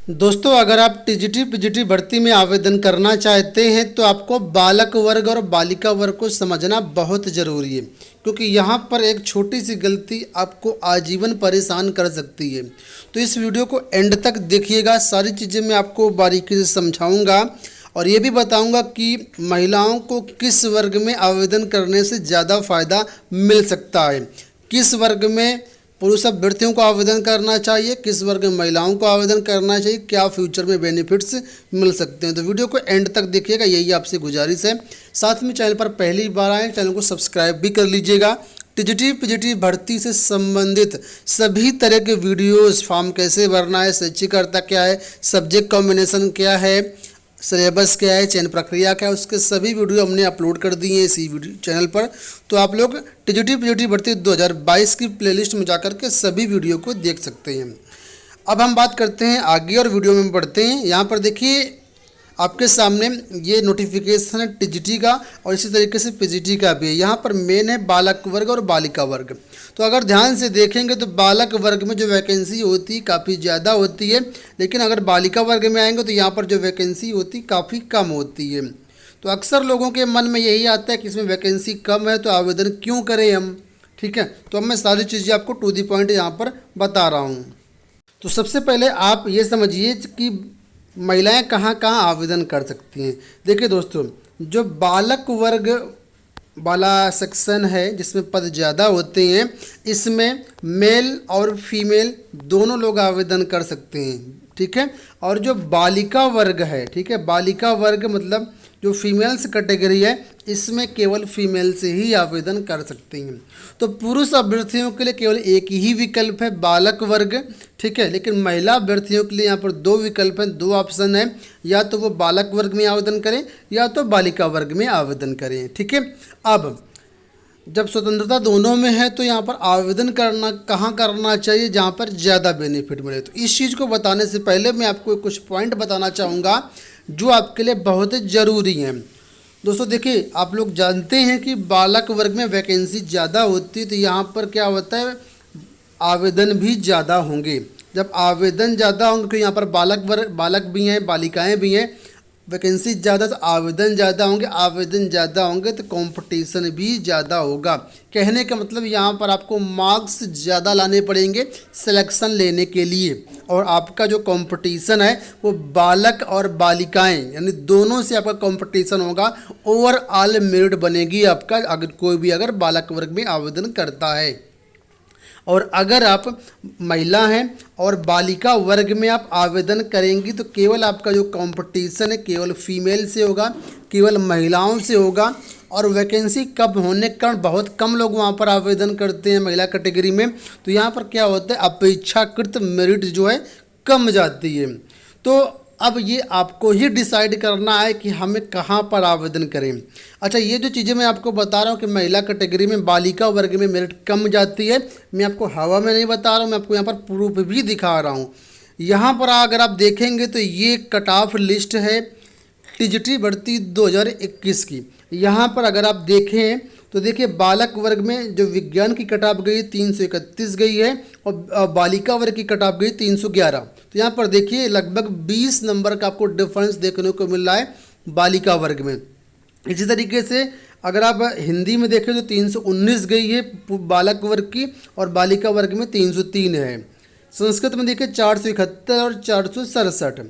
दोस्तों, अगर आप टीजीटी पीजीटी भर्ती में आवेदन करना चाहते हैं तो आपको बालक वर्ग और बालिका वर्ग को समझना बहुत ज़रूरी है, क्योंकि यहाँ पर एक छोटी सी गलती आपको आजीवन परेशान कर सकती है। तो इस वीडियो को एंड तक देखिएगा, सारी चीज़ें मैं आपको बारीकी से समझाऊंगा और ये भी बताऊंगा कि महिलाओं को किस वर्ग में आवेदन करने से ज़्यादा फ़ायदा मिल सकता है, किस वर्ग में पुरुष अभ्यर्थियों को आवेदन करना चाहिए, किस वर्ग में महिलाओं को आवेदन करना चाहिए, क्या फ्यूचर में बेनिफिट्स मिल सकते हैं। तो वीडियो को एंड तक देखिएगा, यही आपसे गुजारिश है। साथ में चैनल पर पहली बार आए, चैनल को सब्सक्राइब भी कर लीजिएगा। टीजीटी पीजीटी भर्ती से संबंधित सभी तरह के वीडियोस, फॉर्म कैसे भरना है, शैक्षिक अर्हता क्या है, सब्जेक्ट कॉम्बिनेशन क्या है, सिलेबस क्या है, चयन प्रक्रिया क्या है, उसके सभी वीडियो हमने अपलोड कर दिए हैं इसी वीडियो चैनल पर। तो आप लोग टीजीटी पीजीटी भर्ती 2022 की प्लेलिस्ट में जाकर के सभी वीडियो को देख सकते हैं। अब हम बात करते हैं आगे और वीडियो में बढ़ते हैं। यहाँ पर देखिए आपके सामने ये नोटिफिकेशन है टीजीटी का और इसी तरीके से पीजीटी का भी है। यहाँ पर मेन है बालक वर्ग और बालिका वर्ग। तो अगर ध्यान से देखेंगे तो बालक वर्ग में जो वैकेंसी होती है काफ़ी ज़्यादा होती है, लेकिन अगर बालिका वर्ग में आएंगे तो यहाँ पर जो वैकेंसी होती है काफ़ी कम होती है। तो अक्सर लोगों के मन में यही आता है कि इसमें वैकेंसी कम है तो आवेदन क्यों करें हम। ठीक है, तो अब मैं सारी चीज़ें आपको टू दी पॉइंट यहाँ पर बता रहा हूँ। तो सबसे पहले आप ये समझिए कि महिलाएं कहाँ कहाँ आवेदन कर सकती हैं। देखिए दोस्तों, जो बालक वर्ग वाला सेक्शन है जिसमें पद ज़्यादा होते हैं, इसमें मेल और फीमेल दोनों लोग आवेदन कर सकते हैं। ठीक है, और जो बालिका वर्ग है, ठीक है, बालिका वर्ग मतलब जो फीमेल्स कैटेगरी है, इसमें केवल फीमेल से ही आवेदन कर सकती हैं। तो पुरुष अभ्यर्थियों के लिए केवल एक ही विकल्प है, बालक वर्ग। ठीक है, लेकिन महिला अभ्यर्थियों के लिए यहाँ पर दो विकल्प हैं, दो ऑप्शन है, या तो वो बालक वर्ग में आवेदन करें या तो बालिका वर्ग में आवेदन करें। ठीक है, अब जब स्वतंत्रता दोनों में है तो यहाँ पर आवेदन करना कहाँ करना चाहिए जहाँ पर ज़्यादा बेनिफिट मिले। तो इस चीज़ को बताने से पहले मैं आपको कुछ पॉइंट बताना चाहूँगा जो आपके लिए बहुत ज़रूरी हैं। दोस्तों देखिए, आप लोग जानते हैं कि बालक वर्ग में वैकेंसी ज़्यादा होती है, तो यहाँ पर क्या होता है, आवेदन भी ज़्यादा होंगे। जब आवेदन ज़्यादा होंगे तो यहाँ पर बालक भी हैं, बालिकाएँ भी हैं, वैकेंसी ज़्यादा तो आवेदन ज़्यादा होंगे, आवेदन ज़्यादा होंगे तो कंपटीशन भी ज़्यादा होगा। कहने का मतलब यहाँ पर आपको मार्क्स ज़्यादा लाने पड़ेंगे सिलेक्शन लेने के लिए, और आपका जो कंपटीशन है वो बालक और बालिकाएं यानी दोनों से आपका कंपटीशन होगा। ओवरऑल मेरिट बनेगी आपका, अगर कोई भी अगर बालक वर्ग में आवेदन करता है। और अगर आप महिला हैं और बालिका वर्ग में आप आवेदन करेंगी तो केवल आपका जो कंपटीशन है केवल फीमेल से होगा, केवल महिलाओं से होगा, और वैकेंसी कम होने के कारण बहुत कम लोग वहाँ पर आवेदन करते हैं महिला कैटेगरी में। तो यहाँ पर क्या होता है, अपेक्षाकृत मेरिट जो है कम जाती है। तो अब ये आपको ही डिसाइड करना है कि हमें कहाँ पर आवेदन करें। अच्छा, ये जो चीज़ें मैं आपको बता रहा हूँ कि महिला कैटेगरी में बालिका वर्ग में मेरिट कम जाती है, मैं आपको हवा में नहीं बता रहा हूँ, मैं आपको यहाँ पर प्रूफ भी दिखा रहा हूँ। यहाँ पर अगर आप देखेंगे तो ये कट ऑफ लिस्ट है टीजीटी भर्ती 2021 की। यहाँ पर अगर आप देखें तो देखिए बालक वर्ग में जो विज्ञान की कट ऑफ गई 331 गई है और बालिका वर्ग की कट ऑफ गई 311। तो यहाँ पर देखिए लगभग 20 नंबर का आपको डिफरेंस देखने को मिल रहा है बालिका वर्ग में। इसी तरीके से अगर आप हिंदी में देखें तो 319 गई है बालक वर्ग की और बालिका वर्ग में 303 है। संस्कृत में देखिए 471 और 467।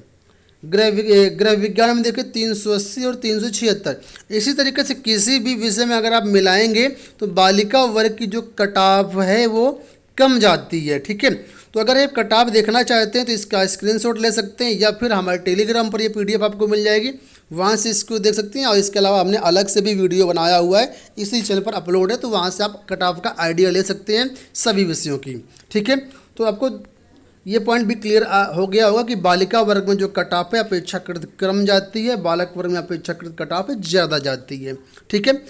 गृह विज्ञान में देखिए 380 और 376। इसी तरीके से किसी भी विषय में अगर आप मिलाएंगे तो बालिका वर्ग की जो कट ऑफ है वो कम जाती है। ठीक है, तो अगर आप कट ऑफ देखना चाहते हैं तो इसका स्क्रीनशॉट ले सकते हैं या फिर हमारे टेलीग्राम पर ये पीडीएफ आपको मिल जाएगी, वहाँ से इसको देख सकते हैं। और इसके अलावा हमने अलग से भी वीडियो बनाया हुआ है, इसी चैनल पर अपलोड है, तो वहाँ से आप कट ऑफ का आइडिया ले सकते हैं सभी विषयों की। ठीक है, तो आपको ये पॉइंट भी क्लियर हो गया होगा कि बालिका वर्ग में जो कट ऑफ है अपेक्षाकृत कम जाती है, बालक वर्ग में अपेक्षाकृत कट ऑफ है ज़्यादा जाती है। ठीक है,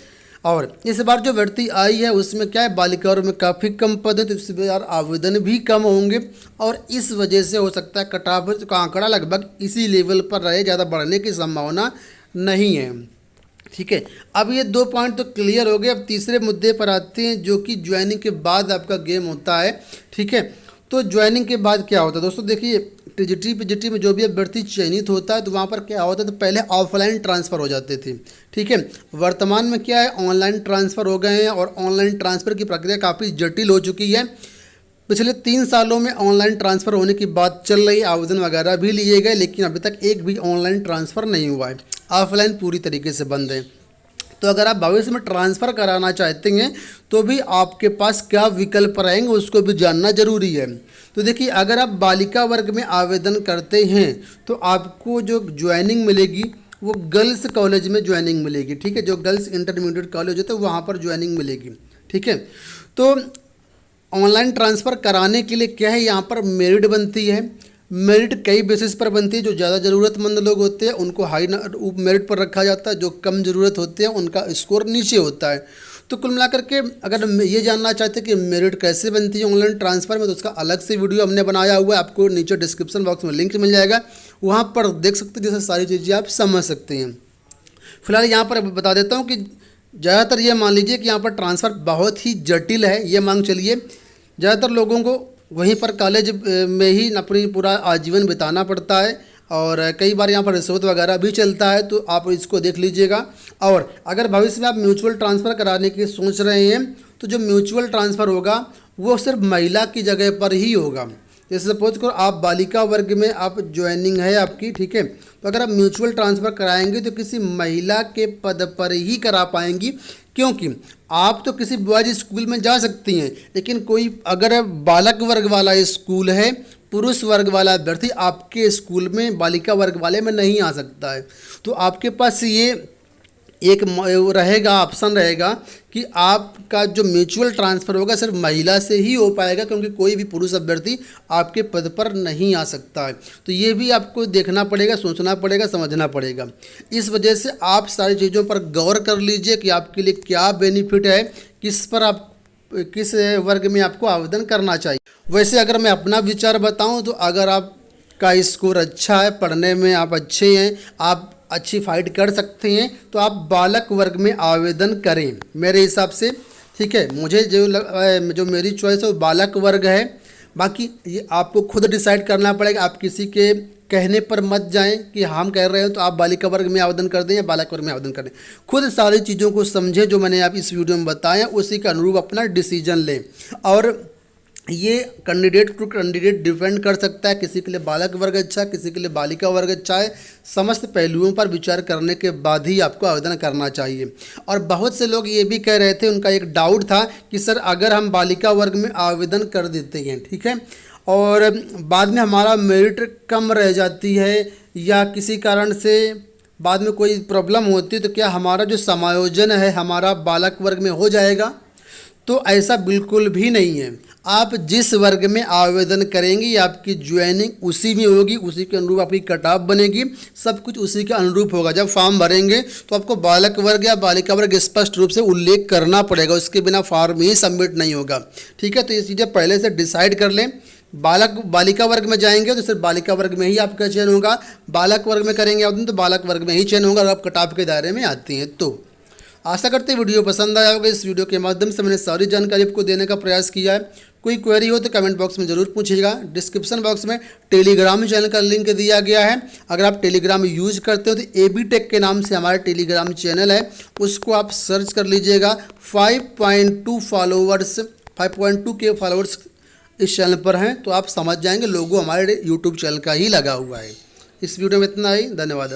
और इस बार जो भर्ती आई है उसमें क्या है, बालिका वर्ग में काफ़ी कम पद है तो इस बार आवेदन भी कम होंगे, और इस वजह से हो सकता है कट ऑफ का आंकड़ा लगभग इसी लेवल पर रहे, ज़्यादा बढ़ने की संभावना नहीं है। ठीक है, अब ये दो पॉइंट तो क्लियर हो गए। अब तीसरे मुद्दे पर आते हैं जो कि ज्वाइनिंग के बाद आपका गेम होता है। ठीक है, तो ज्वाइनिंग के बाद क्या होता है दोस्तों, देखिए टीजीटी पीजीटी में जो भी अभ्यर्थी चयनित होता है तो वहाँ पर क्या होता है, तो पहले ऑफलाइन ट्रांसफ़र हो जाते थे, ठीक है। वर्तमान में क्या है, ऑनलाइन ट्रांसफ़र हो गए हैं और ऑनलाइन ट्रांसफ़र की प्रक्रिया काफ़ी जटिल हो चुकी है। पिछले 3 सालों में ऑनलाइन ट्रांसफ़र होने की बात चल रही, आवेदन वगैरह भी लिए गए, लेकिन अभी तक एक भी ऑनलाइन ट्रांसफ़र नहीं हुआ है, ऑफलाइन पूरी तरीके से बंद है। तो अगर आप भविष्य में ट्रांसफ़र कराना चाहते हैं तो भी आपके पास क्या विकल्प रहेंगे उसको भी जानना जरूरी है। तो देखिए, अगर आप बालिका वर्ग में आवेदन करते हैं तो आपको जो ज्वाइनिंग मिलेगी वो गर्ल्स कॉलेज में ज्वाइनिंग मिलेगी, ठीक है। जो गर्ल्स इंटरमीडिएट कॉलेज होते हैं वहाँ पर ज्वाइनिंग मिलेगी, ठीक है। तो ऑनलाइन ट्रांसफ़र कराने के लिए क्या है, यहाँ पर मेरिट बनती है। मेरिट कई बेसिस पर बनती है। जो ज़्यादा ज़रूरतमंद लोग होते हैं उनको हाई मेरिट पर रखा जाता है, जो कम ज़रूरत होते हैं उनका स्कोर नीचे होता है। तो कुल मिलाकर के अगर ये जानना चाहते हैं कि मेरिट कैसे बनती है ऑनलाइन ट्रांसफ़र में, तो उसका अलग से वीडियो हमने बनाया हुआ है, आपको नीचे डिस्क्रिप्शन बॉक्स में लिंक मिल जाएगा, वहाँ पर देख सकते हैं, जैसे सारी चीज़ें आप समझ सकते हैं। फिलहाल यहाँ पर बता देता हूँ कि ज़्यादातर ये मान लीजिए कि यहाँ पर ट्रांसफ़र बहुत ही जटिल है, ये मान चलिए। ज़्यादातर लोगों को वहीं पर कॉलेज में ही अपनी पूरा आजीवन बिताना पड़ता है और कई बार यहाँ पर रिश्वत वगैरह भी चलता है, तो आप इसको देख लीजिएगा। और अगर भविष्य में आप म्यूचुअल ट्रांसफ़र कराने की सोच रहे हैं तो जो म्यूचुअल ट्रांसफ़र होगा वो सिर्फ महिला की जगह पर ही होगा। जैसे सपोज करो आप बालिका वर्ग में आप ज्वाइनिंग है आपकी, ठीक है, तो अगर आप म्यूचुअल ट्रांसफ़र कराएंगे तो किसी महिला के पद पर ही करा पाएंगी, क्योंकि आप तो किसी बॉयज स्कूल में जा सकती हैं, लेकिन कोई अगर बालक वर्ग वाला स्कूल है, पुरुष वर्ग वाला अभ्यर्थी आपके स्कूल में बालिका वर्ग वाले में नहीं आ सकता है। तो आपके पास ये एक रहेगा, ऑप्शन रहेगा कि आपका जो म्यूचुअल ट्रांसफ़र होगा सिर्फ महिला से ही हो पाएगा, क्योंकि कोई भी पुरुष अभ्यर्थी आपके पद पर नहीं आ सकता है। तो ये भी आपको देखना पड़ेगा, सोचना पड़ेगा, समझना पड़ेगा। इस वजह से आप सारी चीज़ों पर गौर कर लीजिए कि आपके लिए क्या बेनिफिट है, किस पर आप किस वर्ग में आपको आवेदन करना चाहिए। वैसे अगर मैं अपना विचार बताऊँ तो अगर आपका स्कोर अच्छा है, पढ़ने में आप अच्छे हैं, आप अच्छी फाइट कर सकते हैं, तो आप बालक वर्ग में आवेदन करें मेरे हिसाब से, ठीक है। मुझे जो मेरी चॉइस है वो बालक वर्ग है। बाकी ये आपको खुद डिसाइड करना पड़ेगा, आप किसी के कहने पर मत जाएं कि हम कह रहे हैं तो आप बालिका वर्ग में आवेदन कर दें या बालक वर्ग में आवेदन करें। खुद सारी चीज़ों को समझें जो मैंने आप इस वीडियो में बताया, उसी के अनुरूप अपना डिसीजन लें। और ये कैंडिडेट टू कैंडिडेट डिपेंड कर सकता है, किसी के लिए बालक वर्ग अच्छा, किसी के लिए बालिका वर्ग अच्छा है। समस्त पहलुओं पर विचार करने के बाद ही आपको आवेदन करना चाहिए। और बहुत से लोग ये भी कह रहे थे, उनका एक डाउट था कि सर अगर हम बालिका वर्ग में आवेदन कर देते हैं, ठीक है, और बाद में हमारा मेरिट कम रह जाती है या किसी कारण से बाद में कोई प्रॉब्लम होती है, तो क्या हमारा जो समायोजन है हमारा बालक वर्ग में हो जाएगा? तो ऐसा बिल्कुल भी नहीं है। आप जिस वर्ग में आवेदन करेंगे आपकी ज्वाइनिंग उसी में होगी, उसी के अनुरूप आपकी कट ऑफ बनेगी, सब कुछ उसी के अनुरूप होगा। जब फॉर्म भरेंगे तो आपको बालक वर्ग या बालिका वर्ग स्पष्ट रूप से उल्लेख करना पड़ेगा, उसके बिना फॉर्म ही सबमिट नहीं होगा, ठीक है। तो ये चीज़ें पहले से डिसाइड कर लें। बालिका वर्ग में जाएंगे तो सिर्फ बालिका वर्ग में ही आपका चयन होगा, बालक वर्ग में करेंगे आवेदन तो बालक वर्ग में ही चयन होगा, और आप कट ऑफ के दायरे में आती हैं। तो आशा करते हैं वीडियो पसंद आया होगा। इस वीडियो के माध्यम से मैंने सारी जानकारी आपको देने का प्रयास किया है। कोई क्वेरी हो तो कमेंट बॉक्स में ज़रूर पूछिएगा। डिस्क्रिप्शन बॉक्स में टेलीग्राम चैनल का लिंक दिया गया है, अगर आप टेलीग्राम यूज करते हो तो AB टेक के नाम से हमारा टेलीग्राम चैनल है, उसको आप सर्च कर लीजिएगा। 5.2 के फॉलोअर्स इस चैनल पर हैं, तो आप समझ जाएंगे लोगो हमारे यूट्यूब चैनल का ही लगा हुआ है। इस वीडियो में इतना ही, धन्यवाद।